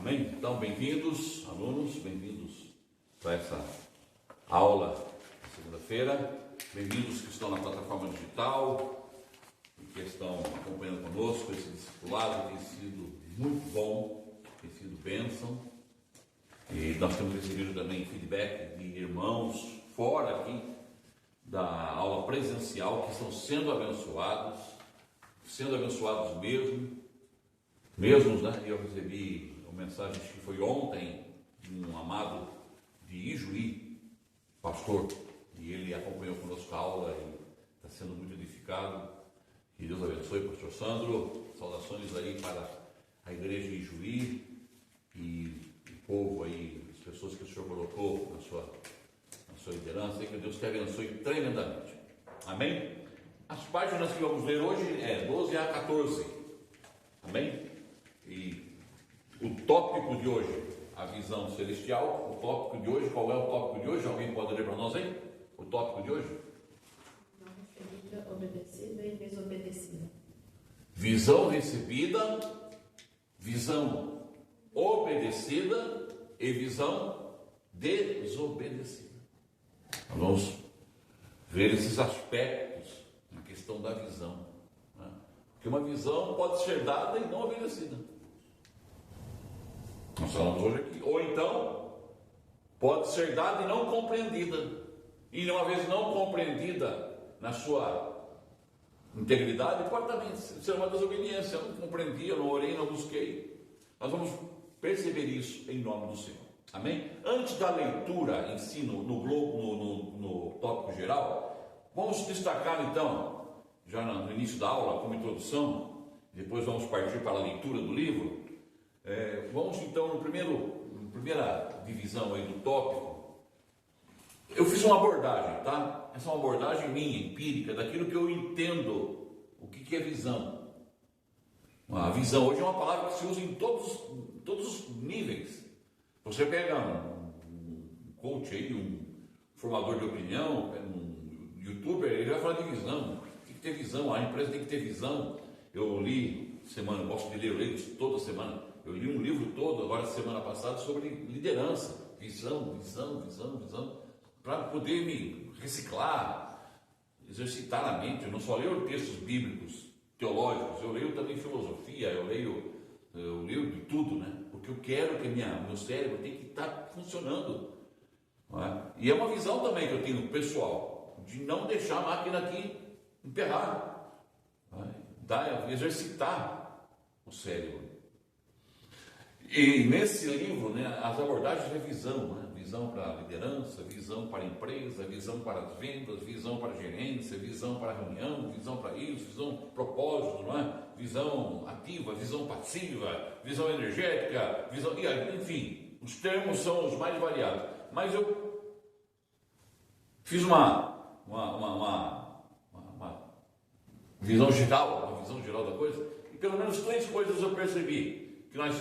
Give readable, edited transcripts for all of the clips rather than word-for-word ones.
Amém? Então, bem-vindos, alunos, bem-vindos para essa aula de segunda-feira. Bem-vindos que estão na plataforma digital e que estão acompanhando conosco esse discipulado. Tem sido muito bom, tem sido bênção. E nós temos recebido também feedback de irmãos fora aqui da aula presencial que estão sendo abençoados mesmos, né? Eu recebi uma mensagem que foi ontem de um amado de Ijuí, pastor, e ele acompanhou conosco a aula e está sendo muito edificado. Que Deus abençoe, pastor Sandro. Saudações aí para a igreja de Ijuí e o povo aí, as pessoas que o Senhor colocou na sua liderança, e que Deus te abençoe tremendamente. Amém? As páginas que vamos ler hoje é 12 a 14. Amém? E o tópico de hoje, a visão celestial. O tópico de hoje, qual é o tópico de hoje? Alguém pode ler para nós aí? O tópico de hoje? Não recebida, obedecida e desobedecida. Visão recebida, visão obedecida e visão desobedecida. Nós vamos ver esses aspectos na questão da visão, né? Porque uma visão pode ser dada e não obedecida. Nós falamos hoje aqui. Ou então, pode ser dada e não compreendida. E uma vez não compreendida na sua integridade, pode também ser uma desobediência. Eu não compreendi, eu não orei, não busquei. Nós vamos perceber isso em nome do Senhor. Amém? Antes da leitura em si no tópico geral, vamos destacar então, já no início da aula, como introdução, depois vamos partir para a leitura do livro. Vamos então na primeira divisão aí do tópico. Eu fiz uma abordagem, tá? Essa é uma abordagem minha, empírica, daquilo que eu entendo, o que é visão. A visão hoje é uma palavra que se usa em todos os níveis. Você pega um coach aí, um formador de opinião, um youtuber, ele vai falar de visão. Tem que ter visão, a empresa tem que ter visão. Eu li semana, eu gosto de ler, eu leio toda semana. Eu li um livro todo, agora semana passada, sobre liderança, visão, para poder me reciclar, exercitar a mente. Eu não só leio textos bíblicos, teológicos, eu leio também filosofia, eu leio de tudo, né? Porque eu quero que meu cérebro tem que estar funcionando. Não é? E é uma visão também que eu tenho pessoal, de não deixar a máquina aqui emperrar, exercitar o cérebro. E nesse livro, né, as abordagens é visão, né? Visão para a liderança, visão para a empresa, visão para as vendas, visão para a gerência, visão para a reunião, visão para isso, visão propósito, não é? Visão ativa, visão passiva, visão energética, visão, enfim, os termos são os mais variados. Mas eu fiz uma visão geral da coisa, e pelo menos 3 coisas eu percebi que nós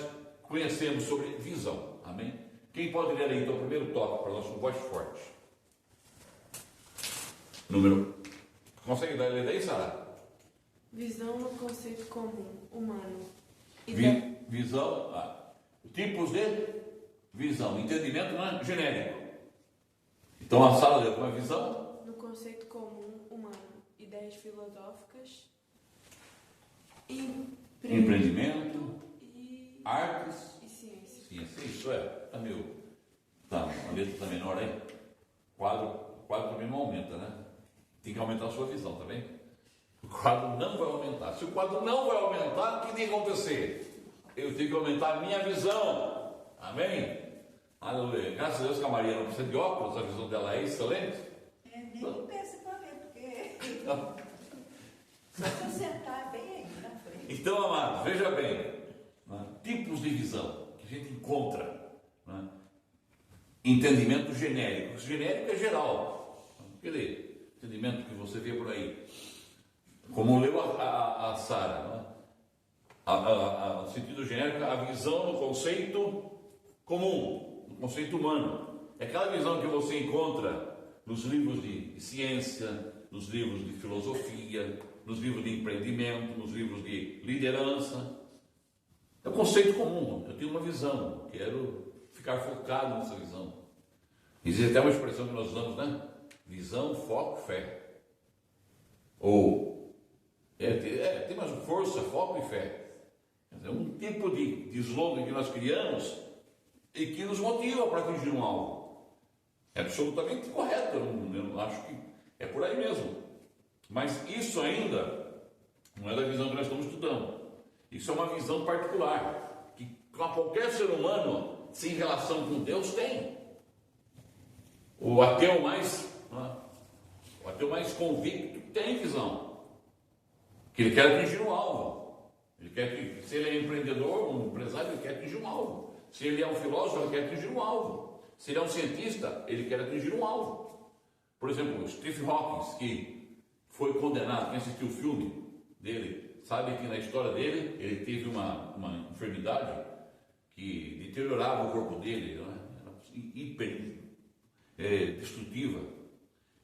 conhecemos sobre visão. Amém? Quem pode ler aí então o primeiro tópico para nós com voz forte? Consegue ler daí, Sara? Visão no conceito comum, humano. Visão, tipos de visão, entendimento, não é? Genérico. Então a Sara leu como é visão? No conceito comum, humano. Ideias filosóficas, Empreendimento, e artes e ciência. Ciência, isso é. A letra está menor aí. O quadro também não aumenta, né? Tem que aumentar a sua visão, tá bem? O quadro não vai aumentar. Se o quadro não vai aumentar, o que tem que acontecer? Eu tenho que aumentar a minha visão. Amém? Aleluia. Graças a Deus que a Maria não precisa de óculos, a visão dela é excelente. Nem pensa para ver, porque só se eu sentar bem aí na frente. Então, amados, veja bem, né? Tipos de visão que a gente encontra, né? Entendimento genérico. Genérico é geral. Aquele entendimento que você vê por aí. Como leu a Sara, né? No sentido genérico, a visão no conceito comum, no conceito humano. É aquela visão que você encontra nos livros de ciência, nos livros de filosofia, nos livros de empreendimento, nos livros de liderança. É um conceito comum. Eu tenho uma visão, quero ficar focado nessa visão. Existe até uma expressão que nós usamos, né? Visão, foco, fé. Ou tem mais força, foco e fé. É um tipo de slogan que nós criamos e que nos motiva para atingir um alvo. É absolutamente correto, eu acho que é por aí mesmo. Mas isso ainda não é da visão que nós estamos estudando. Isso é uma visão particular, que qualquer ser humano, sem relação com Deus, tem. O ateu mais convicto tem visão. Que ele quer atingir um alvo. Ele quer que, se ele é empreendedor, um empresário, ele quer atingir um alvo. Se ele é um filósofo, ele quer atingir um alvo. Se ele é um cientista, ele quer atingir um alvo. Por exemplo, Stephen Hawking, que foi condenado, quem assistiu o filme dele, sabe que na história dele, ele teve uma enfermidade que deteriorava o corpo dele, né? Era hiper destrutiva.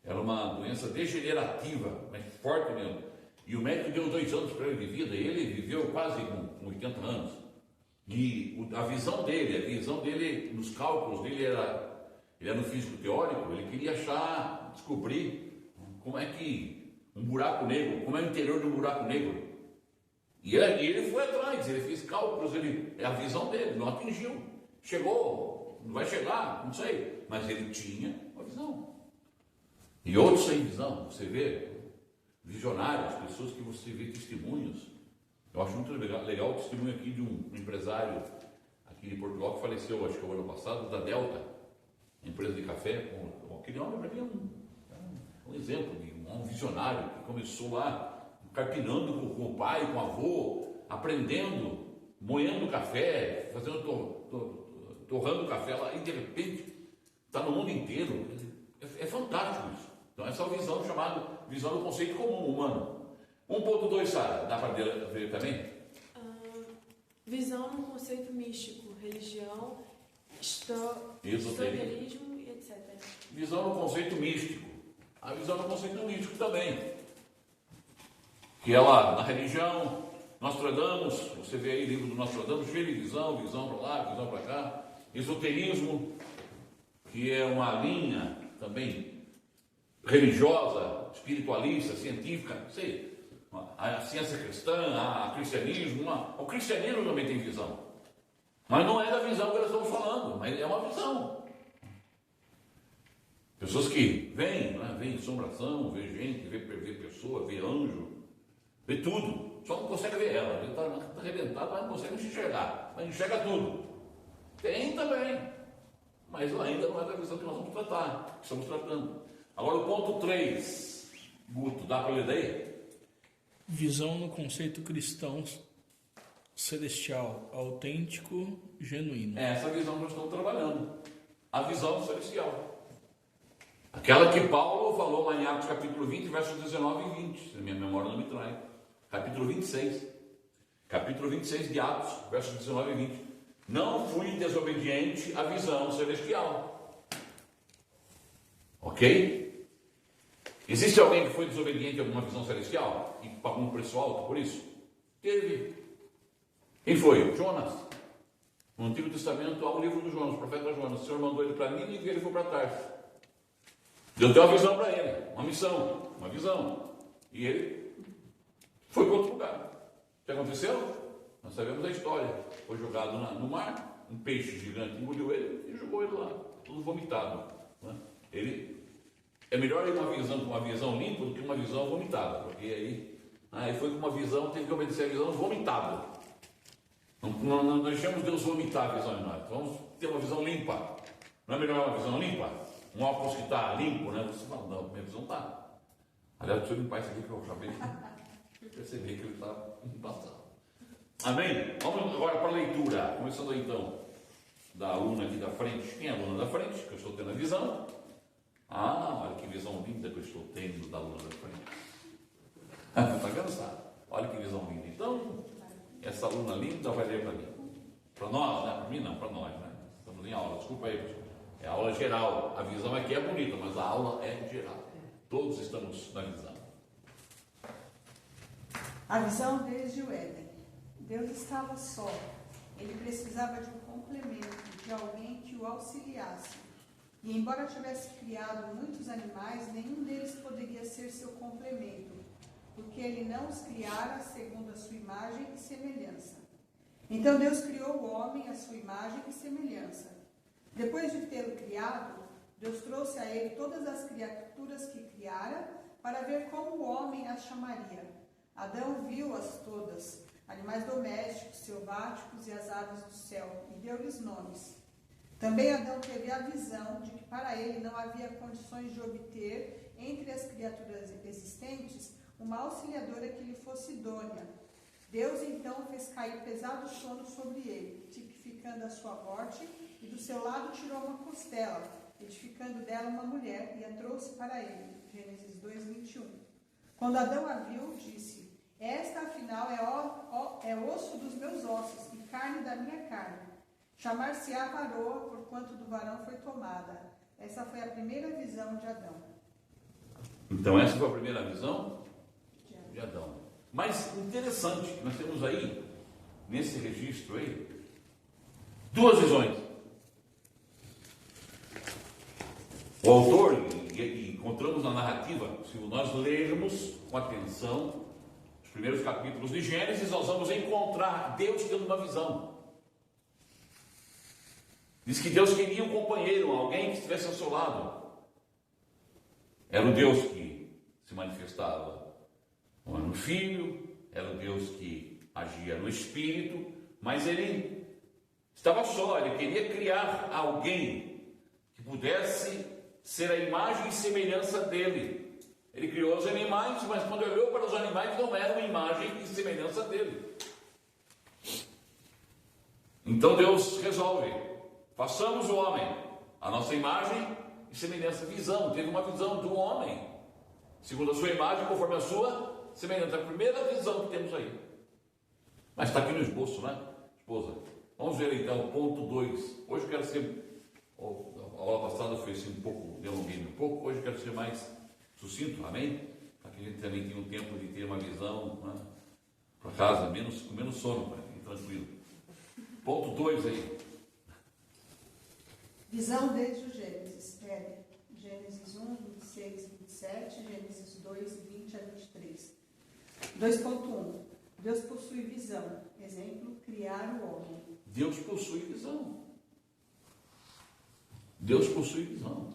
Era uma doença degenerativa, mas forte mesmo. E o médico deu 2 anos para ele de vida, e ele viveu quase com 80 anos. E a visão dele, nos cálculos dele, ele era um físico teórico, ele queria descobrir como é que um buraco negro, como é o interior de um buraco negro. E ele foi atrás, ele fez cálculos, a visão dele não atingiu. Chegou, não vai chegar, não sei, mas ele tinha uma visão. E outros sem visão, você vê visionários, pessoas que você vê testemunhos. Eu acho muito legal o testemunho aqui de um empresário aqui de Portugal que faleceu, acho que o ano passado, da Delta, empresa de café. Aquele homem para mim é um exemplo de um visionário que começou lá carpinando com o pai, com o avô, aprendendo, moendo café, torrando café lá, e de repente está no mundo inteiro. É fantástico isso. Então essa é a visão chamada visão do conceito comum humano. 1.2, Sara, dá para ver também? Visão no conceito místico, religião, esoterismo e etc. Visão no conceito místico. A visão no conceito místico também. Que ela, na religião, Nostradamus, você vê aí o livro do Nostradamus, cheio de visão para lá, visão para cá. Esoterismo, que é uma linha também religiosa, espiritualista, científica, não sei. A ciência cristã, o cristianismo também tem visão. Mas não é da visão que nós estamos falando, mas é uma visão. Pessoas que veem assombração, vê gente, vê pessoa, vê anjo, vê tudo. Só não consegue ver ela. Ele está arrebentado, mas não consegue enxergar. Mas enxerga tudo. Tem também. Mas ainda não é da visão que nós vamos tratar, que estamos tratando. Agora o ponto 3, Guto, dá para ler daí? Visão no conceito cristão celestial, autêntico, genuíno. É essa visão que nós estamos trabalhando. A visão celestial. Aquela que Paulo falou lá em Atos capítulo 20, versos 19 e 20, se a minha memória não me trai. Capítulo 26. Capítulo 26 de Atos, versos 19 e 20. Não fui desobediente à visão celestial. Ok? Existe alguém que foi desobediente a alguma visão celestial e pagou um preço alto por isso? Teve. Quem foi? Jonas. No Antigo Testamento há o livro do Jonas, o profeta Jonas. O Senhor mandou ele para Nínive e ele foi para Tarso. Deus deu uma visão para ele, uma missão, uma visão. E ele foi para outro lugar. O que aconteceu? Nós sabemos a história. Foi jogado no mar, um peixe gigante engoliu ele e jogou ele lá, tudo vomitado. Né? É melhor ir com uma visão limpa do que uma visão vomitada, porque aí foi com uma visão, teve que obedecer a visão vomitada. Não deixamos Deus vomitar a visão em nós. Vamos ter uma visão limpa. Não é melhor uma visão limpa? Um óculos que está limpo, né? Você fala, não, minha visão está. Aliás, deixa eu limpar isso aqui que eu acabei de perceber que ele está embaçado. Amém? Vamos agora para a leitura. Começando aí então, da aluna aqui da frente. Quem é a aluna da frente? Que eu estou tendo a visão. Olha que visão linda que eu estou tendo da aluna da frente. Está cansado? Olha que visão linda. Então, essa aluna linda vai ler para mim. Para nós, né? Para mim não, para nós, né? Estamos em aula, desculpa aí, pessoal. É aula geral. A visão aqui é bonita, mas a aula é geral. Todos estamos na visão. A visão desde o Éden. Deus estava só, Ele precisava de um complemento, de alguém que o auxiliasse. E embora tivesse criado muitos animais, nenhum deles poderia ser seu complemento, porque ele não os criara segundo a sua imagem e semelhança. Então Deus criou o homem à sua imagem e semelhança. Depois de tê-lo criado, Deus trouxe a ele todas as criaturas que criara, para ver como o homem as chamaria. Adão viu-as todas, animais domésticos, selváticos e as aves do céu, e deu-lhes nomes. Também Adão teve a visão de que para ele não havia condições de obter, entre as criaturas existentes, uma auxiliadora que lhe fosse idônea. Deus então fez cair pesado sono sobre ele, tipificando a sua morte, e do seu lado tirou uma costela, edificando dela uma mulher, e a trouxe para ele. Gênesis 2:21. Quando Adão a viu, disse: esta afinal é osso dos meus ossos e carne da minha carne. Chamar-se-á varoa, porquanto do varão foi tomada. Essa foi a primeira visão de Adão. Então essa foi a primeira visão de Adão. Mas interessante, nós temos aí, nesse registro aí, duas visões. O autor, e encontramos na narrativa, se nós lermos com atenção os primeiros capítulos de Gênesis, nós vamos encontrar Deus tendo uma visão. Diz que Deus queria um companheiro, alguém que estivesse ao seu lado. Era o Deus que se manifestava no Filho, era o Deus que agia no Espírito, mas ele estava só, ele queria criar alguém que pudesse ser a imagem e semelhança dele. Ele criou os animais, mas quando olhou para os animais não era uma imagem e semelhança dele. Então Deus resolve: façamos o homem, a nossa imagem e semelhança. Visão, teve uma visão do homem, segundo a sua imagem, conforme a sua semelhança. A primeira visão que temos aí. Mas está aqui no esboço, né, esposa? Vamos ver então o ponto 2. Hoje eu quero ser... A aula passada foi assim um pouco, delonguei um pouco, hoje eu quero ser mais sucinto, amém? Para que a gente também tenha um tempo de ter uma visão, né, para casa, com menos sono, para ir tranquilo. Ponto 2 aí. Visão desde o Gênesis. Gênesis 1, 26, 27, Gênesis 2, 20 a 23. 2.1. Deus possui visão. Exemplo, criar o homem. Deus possui visão. Deus possui visão.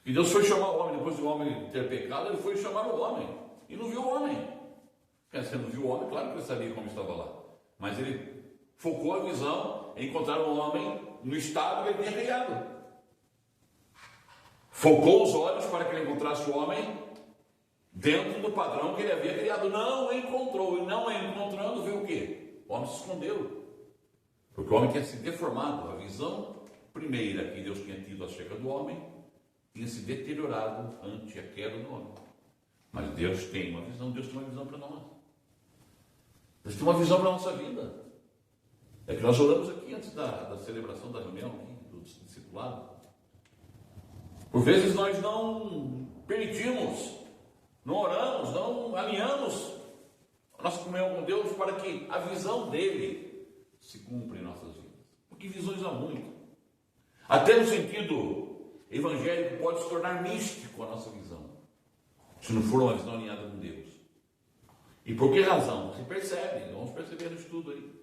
E Deus foi chamar o homem, depois do homem ter pecado, ele foi chamar o homem. E não viu o homem. Você não viu o homem, claro que ele sabia como estava lá. Mas ele focou a visão em encontrar o homem no estado que ele tinha criado. Focou os olhos para que ele encontrasse o homem dentro do padrão que ele havia criado. Não encontrou. E não encontrando, viu o quê? O homem se escondeu. Porque o homem tinha se deformado. A visão primeira que Deus tinha tido acerca do homem tinha se deteriorado ante a queda do homem. Mas Deus tem uma visão. Deus tem uma visão para nós. Deus tem uma visão para a nossa vida. É que nós oramos aqui antes da celebração da reunião, aqui, do discipulado. Por vezes nós não permitimos, não oramos, não alinhamos a nossa comunhão com Deus para que a visão dele se cumpra em nossas vidas. Porque visões há muito. Até no sentido evangélico pode se tornar místico a nossa visão, se não for uma visão alinhada com Deus. E por que razão? Se percebe, vamos perceber no estudo aí.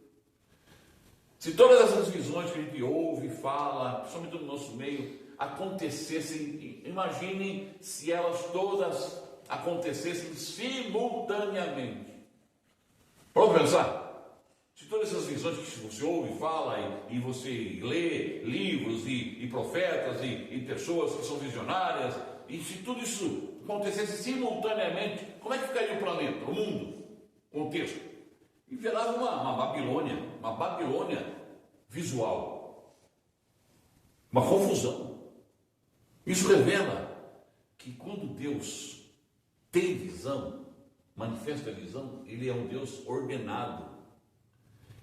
Se todas essas visões que a gente ouve e fala, principalmente no nosso meio, acontecessem, imaginem se elas todas acontecessem simultaneamente. Vamos pensar? Se todas essas visões que você ouve e fala, e você lê livros e profetas e pessoas que são visionárias, e se tudo isso acontecesse simultaneamente, como é que ficaria o planeta, o mundo, o contexto? E virava uma Babilônia visual, uma confusão. Isso revela que quando Deus tem visão, manifesta a visão, ele é um Deus ordenado,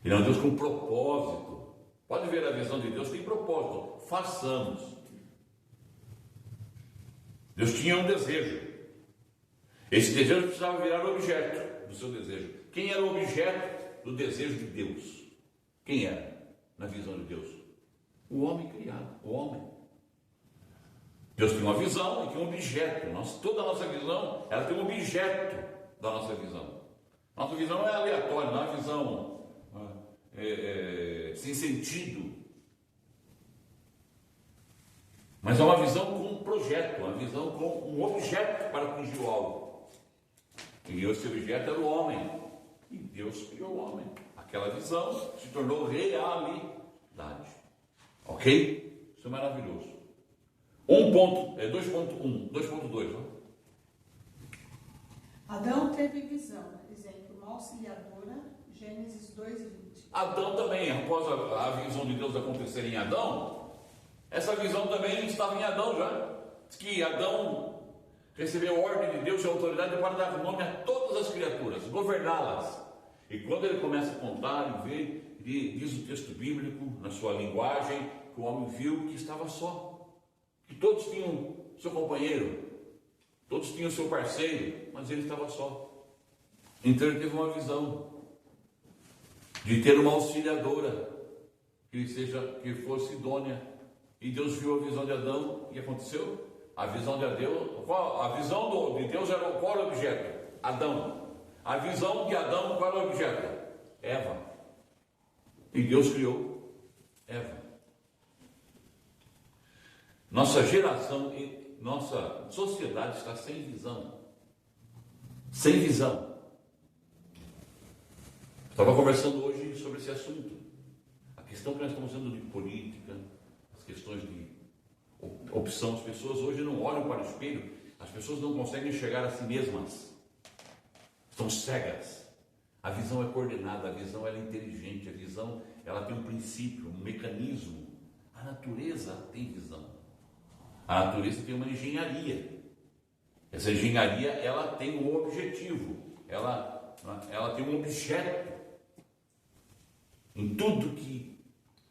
ele é um Deus com propósito. Pode ver, a visão de Deus tem propósito. Façamos. Deus tinha um desejo. Esse desejo precisava virar objeto do seu desejo. Quem era o objeto do desejo de Deus. Quem era na visão de Deus? O homem criado, o homem. Deus tem uma visão e tem um objeto. Toda a nossa visão, ela tem um objeto da nossa visão. Nossa visão não é aleatória, não é uma visão sem sentido. Mas é uma visão com um projeto, uma visão com um objeto para atingir o alvo. E esse objeto era o homem. E Deus criou o homem. Aquela visão se tornou realidade. Ok? Isso é maravilhoso. 2.2. Adão teve visão. Exemplo, uma auxiliadora, Gênesis 2:20. Adão também, após a visão de Deus acontecer em Adão, essa visão também estava em Adão já. Diz que Adão recebeu ordem de Deus e autoridade para dar nome a todas as criaturas, governá-las. E quando ele começa a contar e ver, diz o texto bíblico, na sua linguagem, que o homem viu que estava só. Que todos tinham seu companheiro, todos tinham seu parceiro, mas ele estava só. Então ele teve uma visão de ter uma auxiliadora que fosse idônea. E Deus viu a visão de Adão. O que aconteceu? A visão de Deus, de Deus era qual era o objeto? Adão. A visão de Adão, qual era o objeto? Eva. E Deus criou Eva. Nossa geração e nossa sociedade está sem visão. Sem visão. Estava conversando hoje sobre esse assunto. A questão que nós estamos vendo de política, as questões de opção, as pessoas hoje não olham para o espelho, as pessoas não conseguem enxergar a si mesmas. Estão cegas. A visão é coordenada, a visão ela é inteligente, a visão ela tem um princípio, um mecanismo. A natureza tem visão. A natureza tem uma engenharia. Essa engenharia ela tem um objetivo, ela tem um objeto. Em tudo que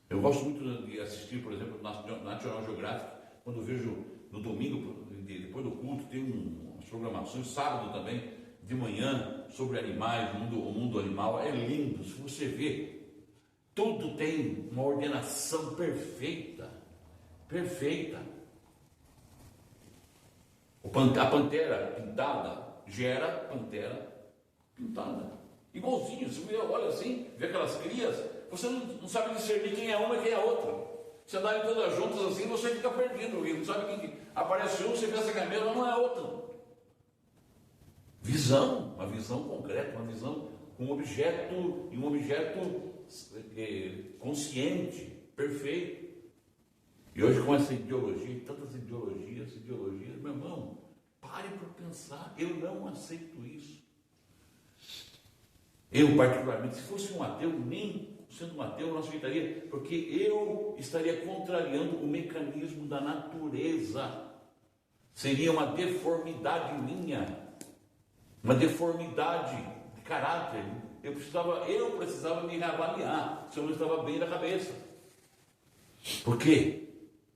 eu gosto muito de assistir, por exemplo, National Geographic, quando vejo no domingo, depois do culto, tem umas programações, sábado também, de manhã, sobre animais, o mundo animal, é lindo. Se você vê, tudo tem uma ordenação perfeita, perfeita. A pantera pintada gera pantera pintada. Igualzinho, você vê, olha assim, vê aquelas crias, você não sabe discernir quem é uma e quem é outra. Você andar em todas juntas assim, você fica perdido. E não sabe quem aparece um, você pensa que é a mesma, não é outra. Visão, uma visão concreta, uma visão com um objeto, e um objeto consciente, perfeito. E hoje com essa ideologia, tantas ideologias, meu irmão, pare para pensar, eu não aceito isso. Eu particularmente, se fosse um ateu, nem sendo um ateu, não aceitaria, porque eu estaria contrariando o mecanismo da natureza. Seria uma deformidade minha, uma deformidade de caráter. Eu precisava me reavaliar, se eu não estava bem da cabeça. Por quê?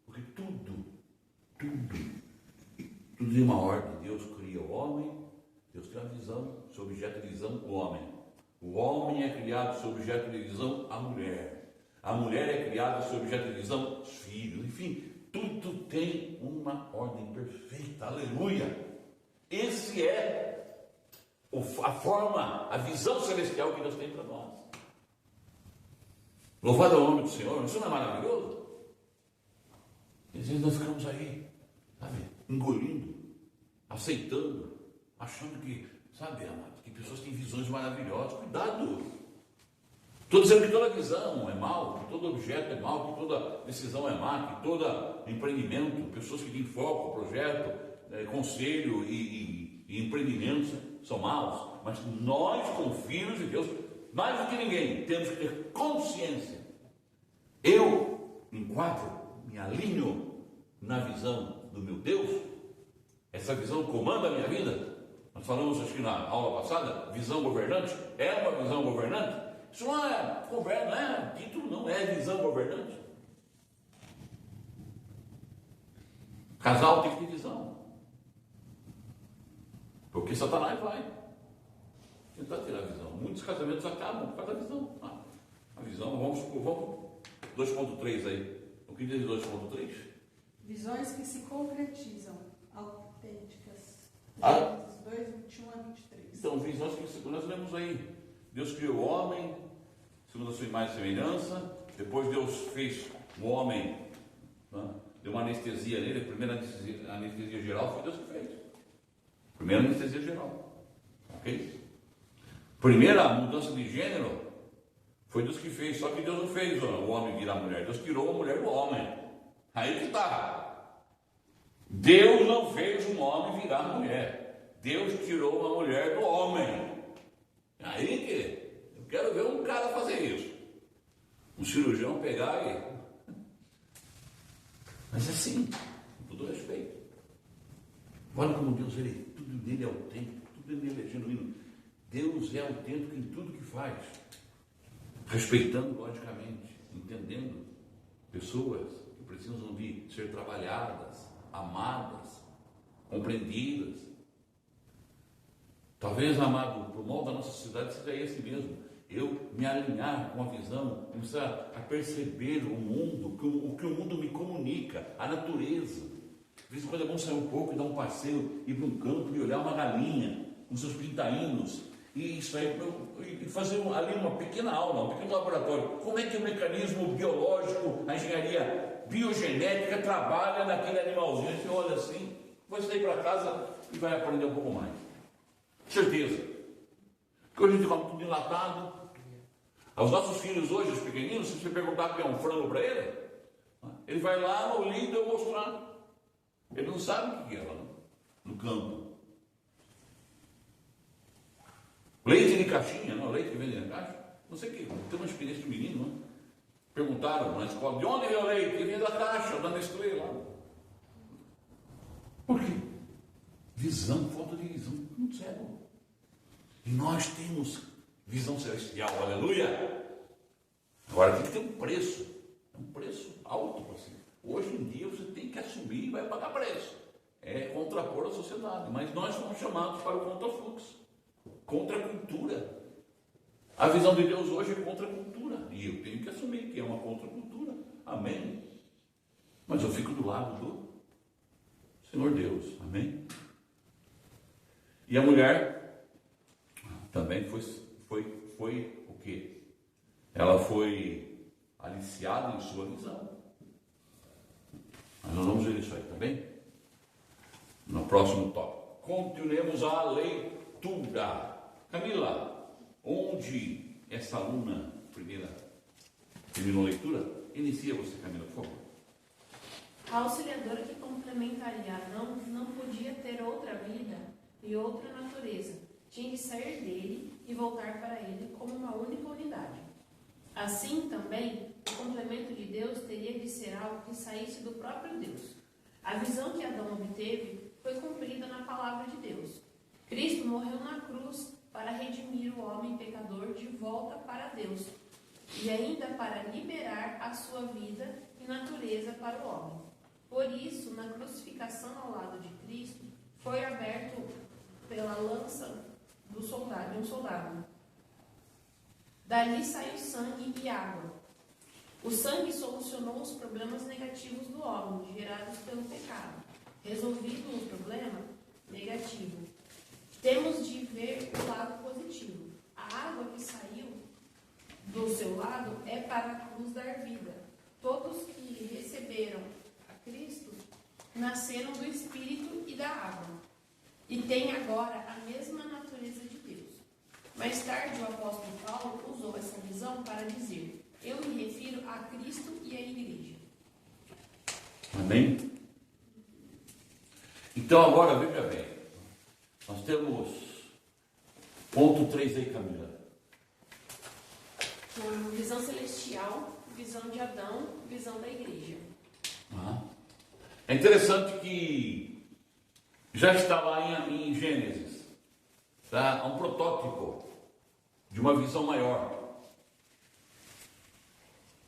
Porque tudo tem uma ordem. Deus cria o homem, Deus tem a visão, seu objeto de visão, o homem. O homem é criado, seu objeto de visão, a mulher. A mulher é criada, seu objeto de visão, os filhos. Enfim, tudo tem uma ordem perfeita. Aleluia! Esse é a forma, a visão celestial que Deus tem para nós. Louvado é o nome do Senhor. Isso não é maravilhoso? E às vezes nós ficamos aí, sabe, engolindo, aceitando, achando que, sabe, amados, que pessoas têm visões maravilhosas. Cuidado! Estou dizendo que toda visão é mal, que todo objeto é mal, que toda decisão é má, que todo empreendimento, pessoas que têm foco, projeto, conselho e empreendimentos são maus. Mas nós, como filhos de Deus, mais do que ninguém, temos que ter consciência. Eu enquadro, me alinho na visão do meu Deus. Essa visão comanda a minha vida. Nós falamos, acho que na aula passada, visão governante. É uma visão governante? Isso não é título, não é visão governante. Casal tem que ter visão. Porque Satanás vai. Tentar tirar a visão. Muitos casamentos acabam por causa da visão. A visão, vamos 2.3 aí. O que diz 2.3? Visões que se concretizam, autênticas. Ah. Gênesis 2, 21 a 23. Então, visões que nós lemos aí. Deus criou o homem, segundo a sua imagem e semelhança. Depois Deus fez o homem, né? Deu uma anestesia nele. A primeira anestesia geral foi Deus que fez. Primeira anestesia geral. Ok? Primeira mudança de gênero foi Deus que fez. Só que Deus não fez o homem virar mulher. Deus tirou a mulher do homem. Aí que está. Deus não fez um homem virar mulher. Deus tirou uma mulher do homem. Aí que eu quero ver um cara fazer isso. Um cirurgião pegar e... Mas assim, com todo respeito. Olha como Deus, tudo nele é autêntico, tudo nele é genuíno. Deus é autêntico em tudo que faz. Respeitando logicamente, entendendo pessoas que precisam de ser trabalhadas, amadas, compreendidas. Talvez, amado, o mal da nossa sociedade seja esse mesmo. Eu me alinhar com a visão, começar a perceber o mundo, o que o mundo me comunica, a natureza. De vez em quando é bom sair um pouco e dar um passeio, ir para um campo e olhar uma galinha com seus pintainhos, e isso aí, e fazer ali uma pequena aula, um pequeno laboratório. Como é que o mecanismo biológico, a engenharia biogenética trabalha naquele animalzinho? Você olha assim, vai sair para casa e vai aprender um pouco mais. Certeza. Porque hoje a gente come tudo enlatado. Os nossos filhos hoje, os pequeninos, se você perguntar o que é um frango para ele vai lá no lindo eu mostrar. Ele não sabe o que é lá no campo. Leite de caixinha, não, leite que vende na caixa. Não sei o que, tem uma experiência de menino, não? Perguntaram na escola, de onde veio o leite? Ele vem da caixa, da Nestlé lá. Por quê? Visão, falta de visão, muito cego. E nós temos visão celestial, aleluia! Agora tem que ter um preço alto para si. Hoje em dia você tem que assumir e vai pagar preço. É contrapor a sociedade, mas nós somos chamados para o contrafluxo, contra a cultura. A visão de Deus hoje é contra a cultura, e eu tenho que assumir que é uma contracultura, amém? Mas eu fico do lado do Senhor Deus, amém? E a mulher também foi o quê? Ela foi aliciada em sua visão. Mas nós vamos ver isso aí, tá bem? No próximo tópico. Continuemos a leitura. Camila, onde essa aluna primeira terminou a leitura? Inicia você, Camila, por favor. A auxiliadora que complementaria Adão não podia ter outra vida e outra natureza. Tinha de sair dele e voltar para ele como uma única unidade. Assim também, o complemento de Deus teria de ser algo que saísse do próprio Deus. A visão que Adão obteve foi cumprida na palavra de Deus. Cristo morreu na cruz para redimir o homem pecador de volta para Deus e ainda para liberar a sua vida e natureza para o homem. Por isso, na crucificação ao lado de Cristo, foi aberto pela lança de um soldado. Dali saiu sangue e água. O sangue solucionou os problemas negativos do homem, gerados pelo pecado. Resolvido o problema negativo, temos de ver o lado positivo. A água que saiu do seu lado é para a cruz dar vida. Todos que receberam a Cristo nasceram do Espírito e da água e têm agora a mesma natureza de Deus. Mais tarde, o apóstolo Paulo usou essa visão para dizer: eu me refiro a Cristo e à igreja. Amém? Então agora, veja bem, nós temos ponto 3 aí, Camila. Visão celestial, visão de Adão, visão da igreja. É interessante que já está lá em Gênesis, tá? Um protótipo de uma visão maior.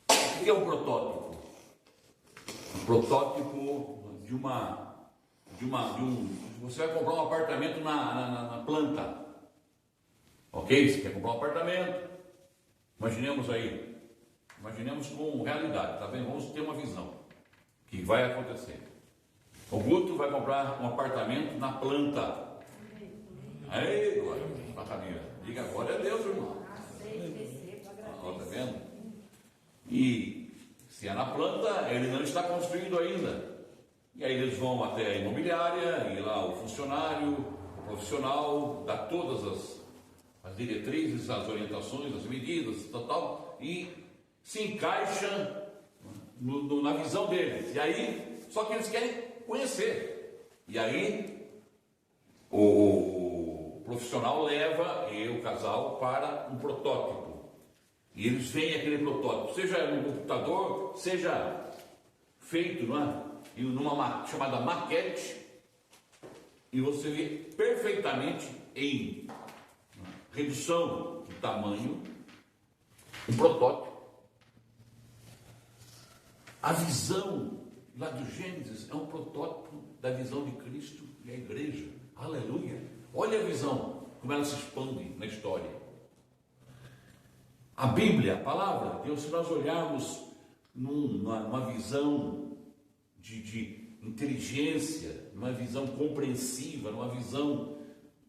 O que é um protótipo? Um protótipo de você vai comprar um apartamento na planta. Ok? Você quer comprar um apartamento? Imaginemos aí. Imaginemos com realidade, tá bem? Vamos ter uma visão que vai acontecer. O Guto vai comprar um apartamento na planta. Aí, glória a Camila. Diga glória a Deus, irmão. Ó, tá vendo? E se é na planta, ele não está construindo ainda. E aí eles vão até a imobiliária, e lá o funcionário, o profissional, dá todas as diretrizes, as orientações, as medidas, tal, e se encaixa na visão deles. E aí, só que eles querem conhecer. E aí, o profissional leva o casal para um protótipo. E eles veem aquele protótipo, seja no computador, seja feito numa chamada maquete, e você vê perfeitamente em redução de tamanho um protótipo. A visão lá do Gênesis é um protótipo da visão de Cristo e a igreja. Aleluia! Olha a visão, como ela se expande na história. A Bíblia, a palavra de Deus, se nós olharmos numa visão de inteligência, numa visão compreensiva, numa visão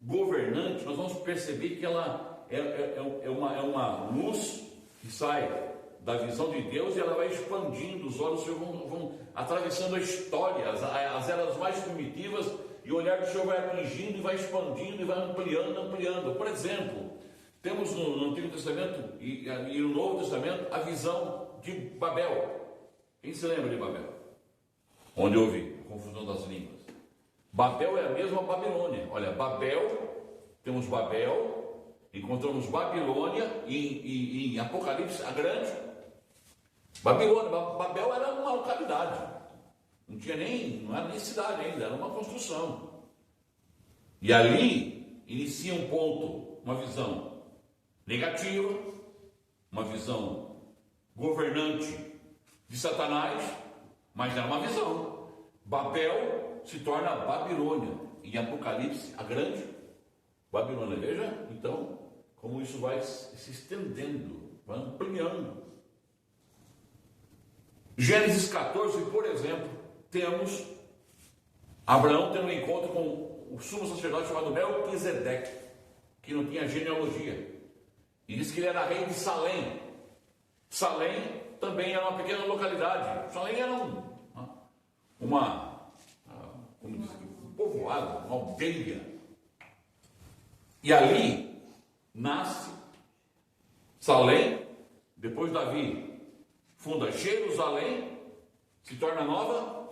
governante, nós vamos perceber que ela é uma luz que sai da visão de Deus, e ela vai expandindo, os olhos do Senhor vão atravessando a história, as eras mais primitivas, e o olhar do Senhor vai atingindo e vai expandindo e vai ampliando. Por exemplo, temos no Antigo Testamento e no Novo Testamento a visão de Babel. Quem se lembra de Babel? Onde houve a confusão das línguas. Babel é a mesma Babilônia. Olha, temos Babel, encontramos Babilônia em Apocalipse, a grande Babilônia. Babel era uma localidade, não era nem cidade ainda, era uma construção. E ali inicia um ponto, uma visão negativa, uma visão governante de Satanás, mas era uma visão. Babel se torna Babilônia, em Apocalipse, a grande Babilônia. Veja, então, como isso vai se estendendo, vai ampliando. Gênesis 14, por exemplo, temos Abraão tendo um encontro com o sumo sacerdote chamado Melquisedeque, que não tinha genealogia. E diz que ele era rei de Salém. Salém também era uma pequena localidade. Salém era um povoado, uma aldeia. E ali nasce Salém. Depois Davi funda Jerusalém, se torna nova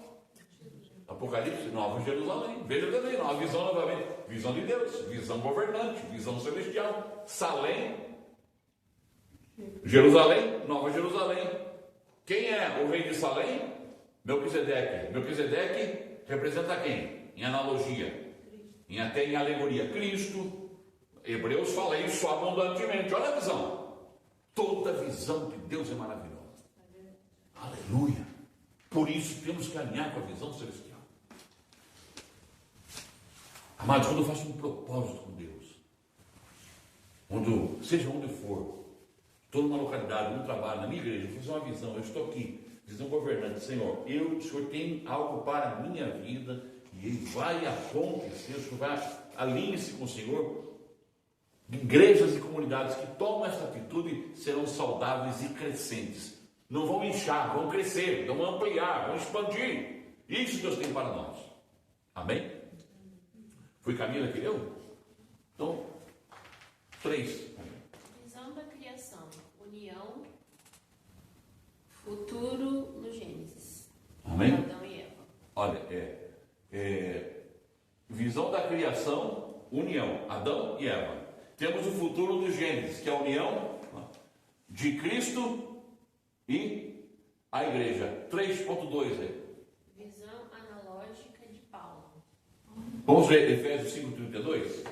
Apocalipse, nova Jerusalém. Veja também, uma visão novamente, visão de Deus, visão governante, visão celestial. Salém, Jerusalém, nova Jerusalém. Quem é o rei de Salém? Melquisedeque. Melquisedeque representa quem? Em analogia, até em alegoria, Cristo. Hebreus fala isso abundantemente. Olha a visão. Toda visão de Deus é maravilhosa. Aleluia. Por isso temos que alinhar com a visão celestial. Amados, quando eu faço um propósito com Deus, seja onde for, estou numa localidade, num trabalho, na minha igreja, eu fiz uma visão, eu estou aqui, visão governante, Senhor, o Senhor tem algo para a minha vida, e ele vai acontecer, o Senhor vai, alinhe-se com o Senhor. Igrejas e comunidades que tomam essa atitude serão saudáveis e crescentes. Não vão inchar, vão crescer, vão ampliar, vão expandir. Isso Deus tem para nós. Amém? Foi Camila que deu? Então, 3. Visão da criação, união, futuro no Gênesis. Amém? Adão e Eva. Olha, visão da criação, união, Adão e Eva. Temos o futuro do Gênesis, que é a união de Cristo e a igreja. 3.2 aí. Visão analógica de Paulo. Vamos ver Efésios 5:32?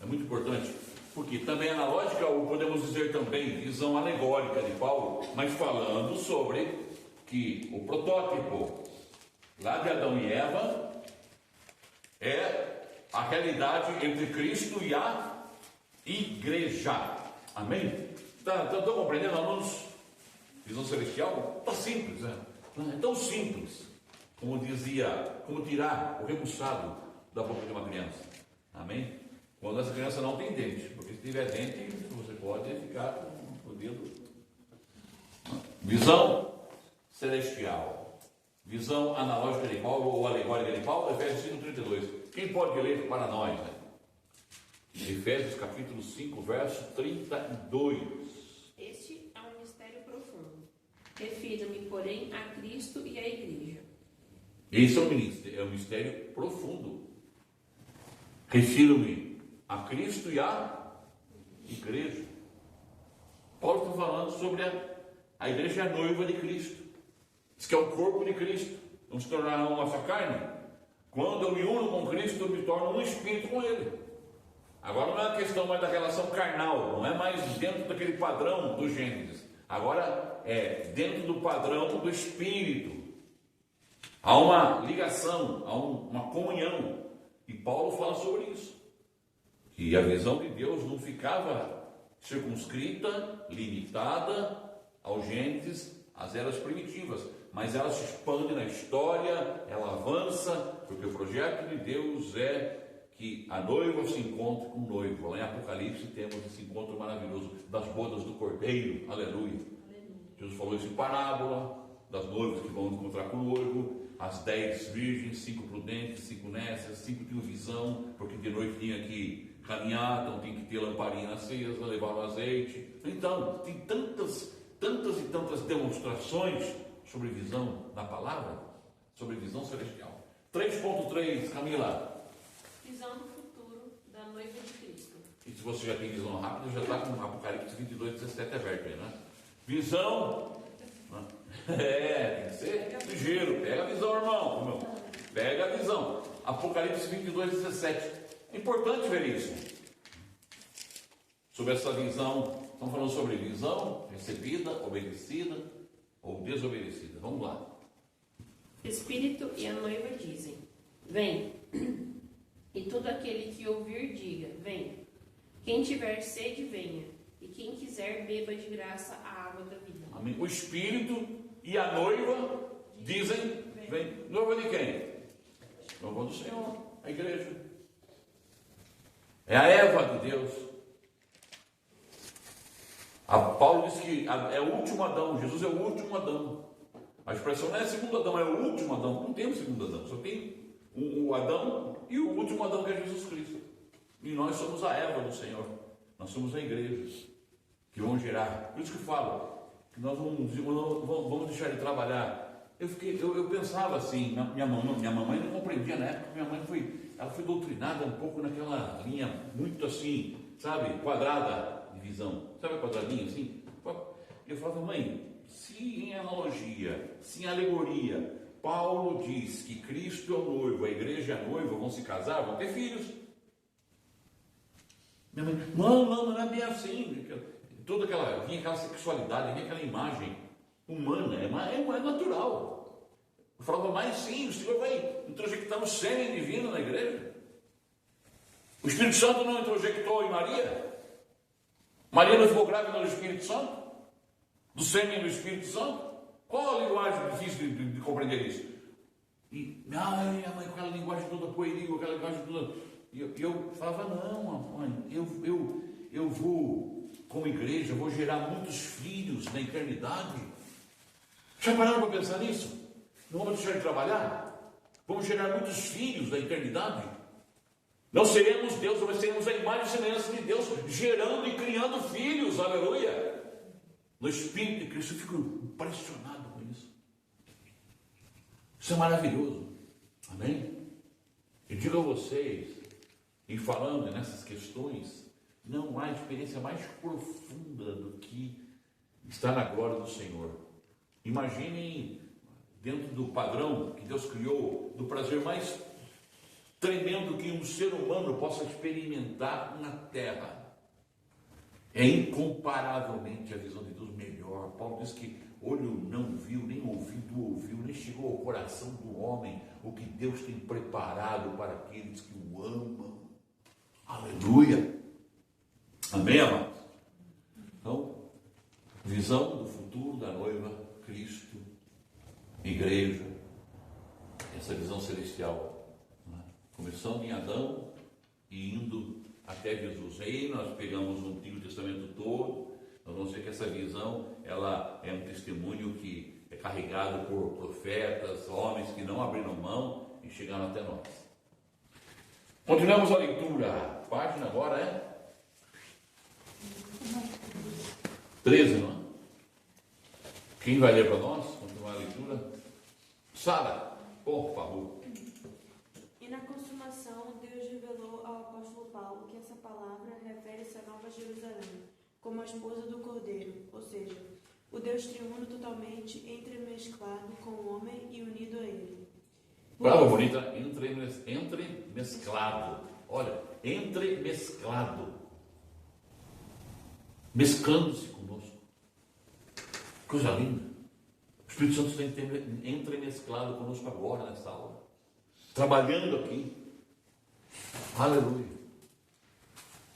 É muito importante, porque também analógica, ou podemos dizer também visão alegórica de Paulo, mas falando sobre que o protótipo lá de Adão e Eva é a realidade entre Cristo e a igreja. Amém? Estão compreendendo, alunos? Visão celestial? Está simples, né? É tão simples, como tirar o rebuçado da boca de uma criança. Amém? Quando essa criança não tem dente, porque se tiver dente, você pode ficar com o dedo. Visão celestial. Visão analógica de Paulo ou alegórica de Paulo, Efésios 5:32. Quem pode ler para nós, né? Efésios capítulo 5, verso 32. Este é um mistério profundo. Refiro-me, porém, a Cristo e à Igreja. Esse é um mistério profundo. Refiro-me a Cristo e à Igreja. Paulo está falando sobre a Igreja, a noiva de Cristo. Diz que é o corpo de Cristo. Não se tornará uma só carne. Quando eu me uno com Cristo, eu me torno um espírito com Ele. Agora não é uma questão mais da relação carnal, não é mais dentro daquele padrão do Gênesis. Agora é dentro do padrão do Espírito. Há uma ligação, há uma comunhão. E Paulo fala sobre isso. Que a visão de Deus não ficava circunscrita, limitada ao Gênesis, às eras primitivas. Mas ela se expande na história, ela avança, porque o projeto de Deus é que a noiva se encontre com o noivo. Lá em Apocalipse temos esse encontro maravilhoso das bodas do Cordeiro. Aleluia. Jesus falou isso em parábola, das noivas que vão encontrar com o noivo, as 10 virgens, 5 prudentes, 5 nécias, 5 tinham visão, porque de noite tinha que caminhar, então tinha que ter lamparina acesa, levar o azeite. Então, tem tantas e tantas demonstrações sobre visão na palavra, sobre visão celestial. 3.3, Camila. Visão do futuro da noiva de Cristo. E se você já tem visão rápida, já está com Apocalipse 22:17 aberto aí, né? Visão. Tem que ser ligeiro. Pega a visão, irmão. Pega a visão. Apocalipse 22:17. É importante ver isso. Sobre essa visão. Estamos falando sobre visão recebida, obedecida ou desobedecida. Vamos lá. Espírito e a noiva dizem: vem. E todo aquele que ouvir, diga: vem. Quem tiver sede, venha. E quem quiser, beba de graça a água da vida. Amém. O Espírito e a noiva dizem: vem. Noiva de quem? Noiva do Senhor, a igreja. É a Eva de Deus. Paulo diz que é o último Adão. Jesus é o último Adão. A expressão não é segundo Adão, é o último Adão. Não tem o segundo Adão, só tem o Adão e o último Adão, que é Jesus Cristo. E nós somos a Eva do Senhor. Nós somos a igreja que vão gerar. Por isso que eu falo que nós vamos deixar de trabalhar. Eu pensava assim, minha mamãe não compreendia na época. Minha mãe foi doutrinada um pouco naquela linha muito assim, sabe, quadrada de visão. Sabe quadradinho assim? Eu falava: mãe, se em analogia, se em alegoria, Paulo diz que Cristo é o noivo, a igreja é a noiva, vão se casar, vão ter filhos. Minha mãe: não é bem assim. Vinha aquela sexualidade, vinha aquela imagem humana, é natural. Eu falava: mas sim, o Senhor vai introjectar o sêmen divino na igreja. O Espírito Santo não introjectou em Maria? Maria não ficou grávida do Espírito Santo? Do sêmen do Espírito Santo? Qual a linguagem difícil de compreender isso? E, minha mãe, com aquela linguagem toda pueril, aquela linguagem toda... E eu falava: não, mãe, eu vou, como igreja, vou gerar muitos filhos na eternidade. Já pararam para pensar nisso? Não vamos deixar de trabalhar? Vamos gerar muitos filhos na eternidade? Não seremos Deus, mas seremos a imagem e semelhança de Deus, gerando e criando filhos, aleluia! No Espírito de Cristo. Eu fico impressionado com isso. Isso é maravilhoso. Amém? Eu digo a vocês, e falando nessas questões, não há experiência mais profunda do que estar na glória do Senhor. Imaginem, dentro do padrão que Deus criou, do prazer mais tremendo que um ser humano possa experimentar na terra. É incomparavelmente a visão de Deus melhor. Paulo diz que olho não viu, nem ouvido ouviu, nem chegou ao coração do homem o que Deus tem preparado para aqueles que o amam. Aleluia! Amém, amados? Então, visão do futuro da noiva, Cristo, igreja, essa visão celestial, né? Começando em Adão e indo até Jesus. Aí nós pegamos o Antigo Testamento todo, nós vamos ver que essa visão, ela é um testemunho que é carregado por profetas, homens que não abriram mão e chegaram até nós. Continuamos a leitura. A página agora é 13, não é? Quem vai ler para nós? Continuar a leitura. Sara, por favor. E na consumação, Deus revelou ao apóstolo Paulo que essa palavra refere-se à Nova Jerusalém, como a esposa do Cordeiro, ou seja, o Deus triuno totalmente entremesclado com o homem e unido a ele. Palavra bonita, entremesclado. Olha, entremesclado. Mesclando-se conosco. Coisa linda. O Espírito Santo está entremesclado conosco agora, nessa aula. Trabalhando aqui. Aleluia.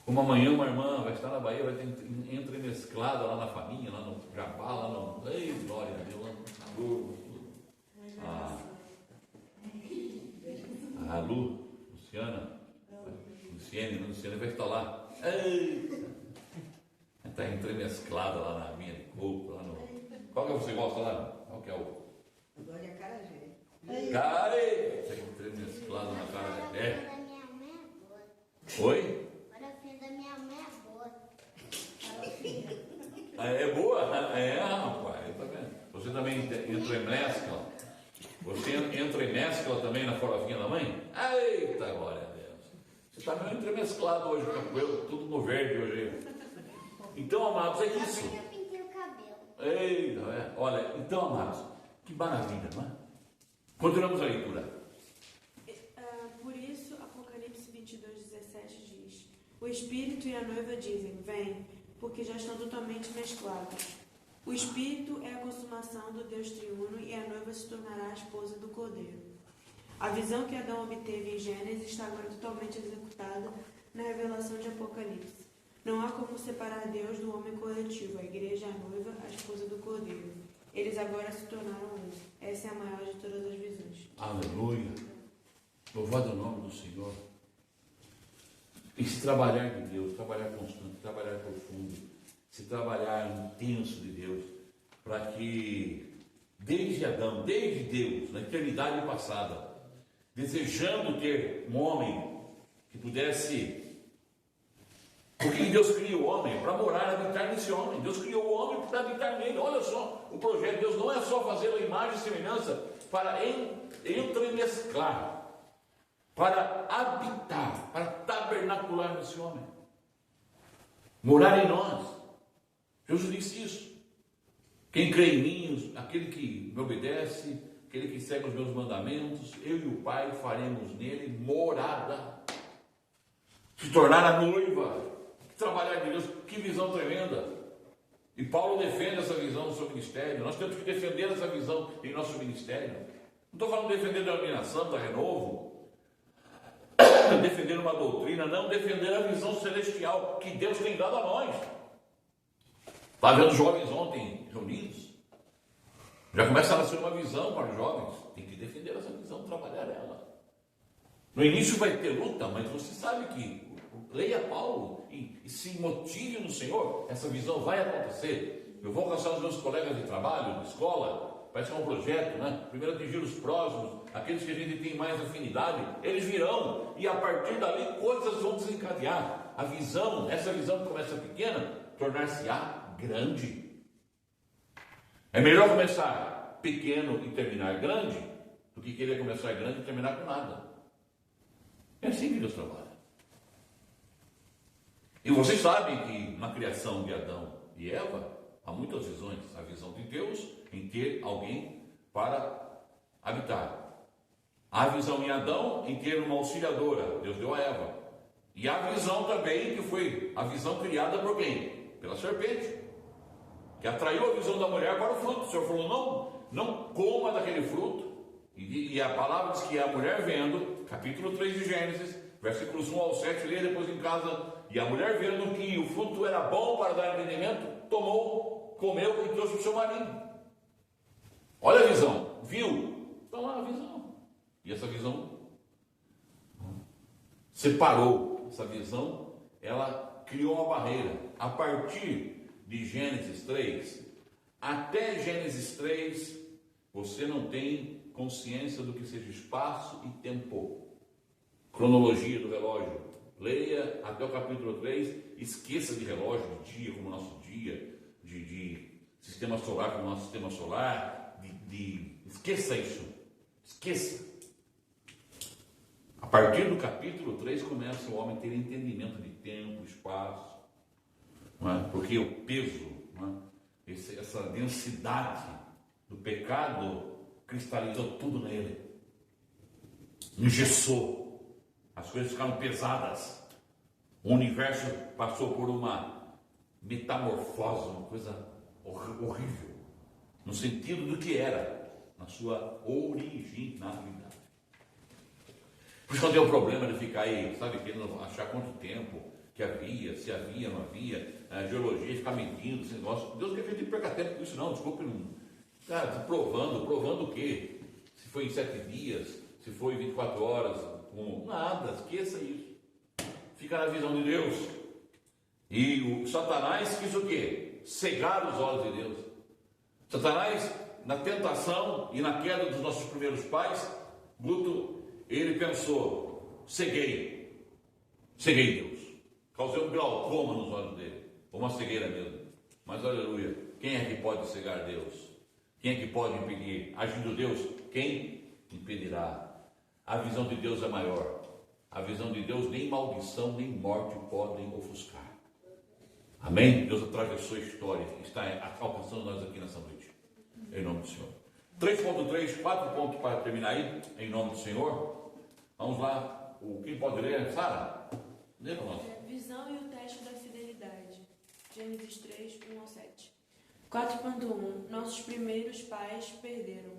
Como amanhã uma irmã vai estar na Bahia, vai ter entremesclada lá na família, lá no Jabá, lá no... Ei, glória a Deus, lá no... A Lu, Luciana vai estar lá. Eita! Está entremesclada lá na minha de coco, lá no... Qual que você gosta lá? Qual que é o... Agora é acarajé. Care! Está entremesclado na cara de pé. Oi? Agora a filha da minha mãe é boa. É boa? É, rapaz, tá vendo? Você também entremescla? Você entremescla também na farofinha da mãe? Eita, glória a Deus! Você está meio entremesclado hoje, cabelo, tudo no verde hoje. Então, amados, é isso. Eu pintei o cabelo. Eita, olha, então, amados, que maravilha, não é? Continuamos a leitura. Por isso, Apocalipse 22:17 diz: O Espírito e a noiva dizem: Vem, porque já estão totalmente mesclados. O Espírito é a consumação do Deus triuno e a noiva se tornará a esposa do Cordeiro. A visão que Adão obteve em Gênesis está agora totalmente executada na revelação de Apocalipse. Não há como separar Deus do homem coletivo, a igreja, a noiva, a esposa do Cordeiro. Eles agora se tornaram um. Essa é a maior de todas as visões. Aleluia! Louvado o nome do Senhor. E se trabalhar de Deus, trabalhar constante, trabalhar profundo, se trabalhar intenso de Deus, para que desde Adão, desde Deus, na eternidade passada, desejando ter um homem que pudesse... Porque Deus criou o homem para morar, habitar nesse homem. Deus criou o homem para habitar nele. Olha só, o projeto de Deus não é só fazer a imagem e semelhança para entremesclar, para habitar, para tabernacular nesse homem, morar em nós. Jesus disse isso. Quem crê em mim, aquele que me obedece, aquele que segue os meus mandamentos, eu e o Pai faremos nele morada. Se tornar a noiva. Trabalhar de Deus, que visão tremenda. E Paulo defende essa visão no seu ministério. Nós temos que defender essa visão em nosso ministério. Não estou falando de defender a denominação, da renovo, defender uma doutrina, não, defender a visão celestial que Deus tem dado a nós. Estava vendo jovens ontem reunidos. Já começa a nascer uma visão para os jovens. Tem que defender essa visão, trabalhar ela. No início vai ter luta, mas você sabe que leia Paulo e se motive no Senhor, essa visão vai acontecer. Eu vou alcançar os meus colegas de trabalho, de escola, parece que é um projeto, né? Primeiro atingir os próximos, aqueles que a gente tem mais afinidade, eles virão, e a partir dali coisas vão desencadear. A visão, essa visão que começa pequena, tornar-se-á grande. É melhor começar pequeno e terminar grande, do que querer começar grande e terminar com nada. É assim que Deus trabalha. E vocês sabem que na criação de Adão e Eva, há muitas visões. A visão de Deus em ter alguém para habitar. A visão em Adão em ter uma auxiliadora. Deus deu a Eva. E a visão também que foi a visão criada por quem? Pela serpente. Que atraiu a visão da mulher para o fruto. O Senhor falou, não coma daquele fruto. E a palavra diz que a mulher vendo, capítulo 3 de Gênesis, versículos 1 ao 7, leia depois em casa, E a mulher, vendo que o fruto era bom para dar entendimento, tomou, comeu e trouxe para o seu marido. Olha a visão. Viu? Está lá a visão. E essa visão separou. Essa visão, ela criou uma barreira. A partir de Gênesis 3, até Gênesis 3, você não tem consciência do que seja espaço e tempo. Cronologia do relógio. Leia até o capítulo 3, esqueça de relógio, de dia como nosso dia, de sistema solar como nosso sistema solar, esqueça isso. Esqueça. A partir do capítulo 3 começa o homem a ter entendimento de tempo, espaço, não é? Porque o peso, não é? Essa densidade do pecado cristalizou tudo nele, engessou, as coisas ficaram pesadas, o universo passou por uma metamorfose, uma coisa horrível, no sentido do que era, na sua originalidade. Por isso não tem o problema de ficar aí, sabe, querendo achar quanto tempo que havia, se havia, não havia, a geologia, ficar mentindo, esse negócio. Deus não quer que a gente perca tempo com isso não, desculpe, não. Cara, provando o quê? Se foi em 7 dias, se foi em 24 horas, nada, esqueça isso. Fica na visão de Deus. E o Satanás quis o quê? Cegar os olhos de Deus. Satanás, na tentação e na queda dos nossos primeiros pais, ele pensou, ceguei Deus. Causei um glaucoma nos olhos dele, uma cegueira mesmo. Mas aleluia, quem é que pode cegar Deus? Quem é que pode impedir? Agindo Deus, quem impedirá? A visão de Deus é maior. A visão de Deus, nem maldição, nem morte podem ofuscar. Amém? Deus atravessou a história, está alcançando nós aqui nessa noite. Em nome do Senhor. 3.3, 4 pontos para terminar aí, em nome do Senhor. Vamos lá. Quem pode ler? Sara? Lê para nós. Visão e o teste da fidelidade. Gênesis 3, 1 ao 7. 4.1. Nossos primeiros pais perderam.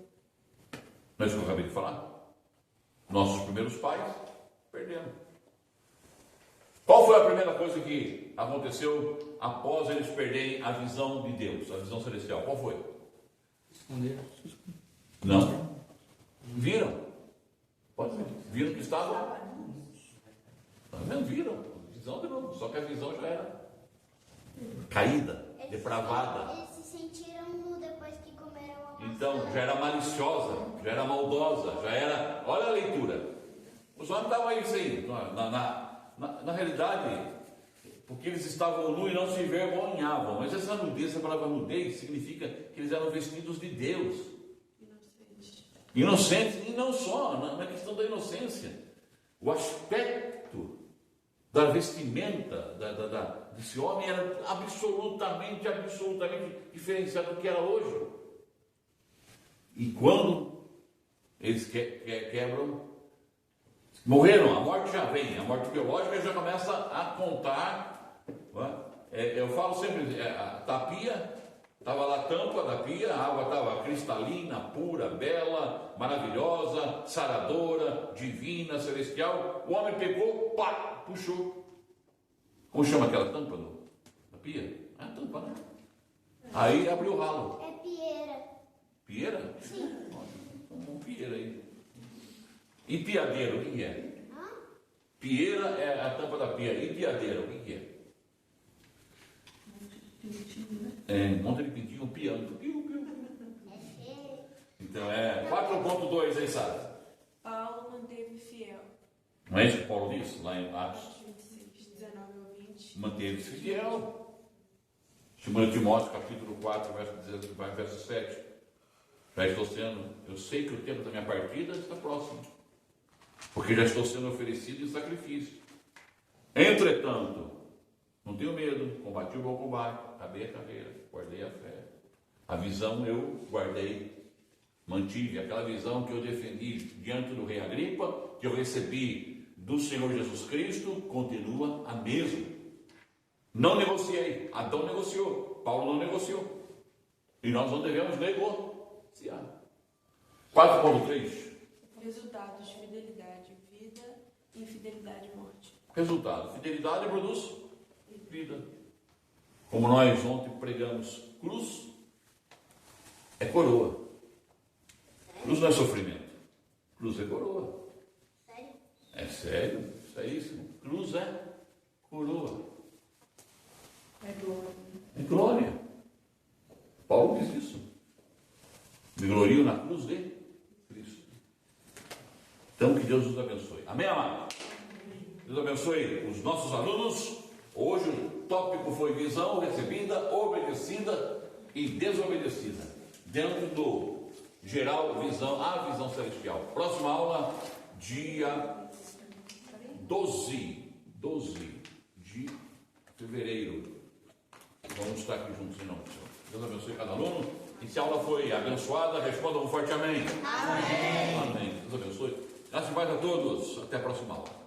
Não é isso que eu acabei de falar? Nossos primeiros pais perderam. Qual foi a primeira coisa que aconteceu após eles perderem a visão de Deus, a visão celestial? Qual foi? Esconderam. Não. Viram? Pode ser. Viram que estavam. Não viram. Visão de novo. Só que a visão já era caída, depravada. Eles se sentiram nu depois que comeram a maçã. Então, já era maliciosa, já era maldosa, já era. Olha a leitura. Os homens estavam aí, isso aí. Na realidade, porque eles estavam nus e não se envergonhavam. Mas essa nudez, essa palavra nudez, significa que eles eram vestidos de Deus. Inocentes, e não só, na questão da inocência. O aspecto da vestimenta desse homem era absolutamente diferenciado do que era hoje. E quando eles quebram, morreram, a morte já vem, a morte biológica já começa a contar. Eu falo sempre, a tapia, estava lá a tampa da pia, a água estava cristalina, pura, bela, maravilhosa, saradora, divina, celestial. O homem pegou, pá, puxou. Como chama aquela tampa da pia? É a tampa, né? Aí abriu o ralo. É pieira. Pieira? Sim. Um pieira aí. E piadeiro, o que é? Pieira é a tampa da pia. E piadeiro, o que é? Monte de pintinho, piano. Então é 4.2 aí, sabe? Paulo manteve fiel. Não é isso que Paulo disse lá em Atos? 26, 19 ao 20. Manteve-se fiel. 2 Timóteo, capítulo 4, verso 7. Já estou sendo, eu sei que o tempo da minha partida está próximo, porque já estou sendo oferecido em sacrifício. Entretanto, não tenho medo, combati o bom combate, acabei a carreira, guardei a fé. A visão eu guardei, mantive. Aquela visão que eu defendi diante do rei Agripa, que eu recebi do Senhor Jesus Cristo, continua a mesma. Não negociei. Adão negociou, Paulo não negociou. E nós não devemos negociar. 4.3. Resultados: fidelidade, vida, infidelidade, morte. Resultado: fidelidade produz vida. Como nós ontem pregamos, cruz é coroa. Cruz não é sofrimento. Cruz é coroa. Sério? É sério? Isso é isso? Cruz é coroa. É glória. É glória. Paulo diz isso. Me glorio na cruz de Cristo. Então, que Deus nos abençoe. Amém, amado? Deus abençoe os nossos alunos. Hoje o tópico foi visão recebida, obedecida e desobedecida. Dentro do geral visão, a visão celestial. Próxima aula, dia 12 de fevereiro. Vamos estar aqui juntos em nome do Senhor. Deus abençoe cada aluno. E se a aula foi abençoada, responda um forte amém. Amém. Amém. Deus abençoe. Graças e paz a todos. Até a próxima aula.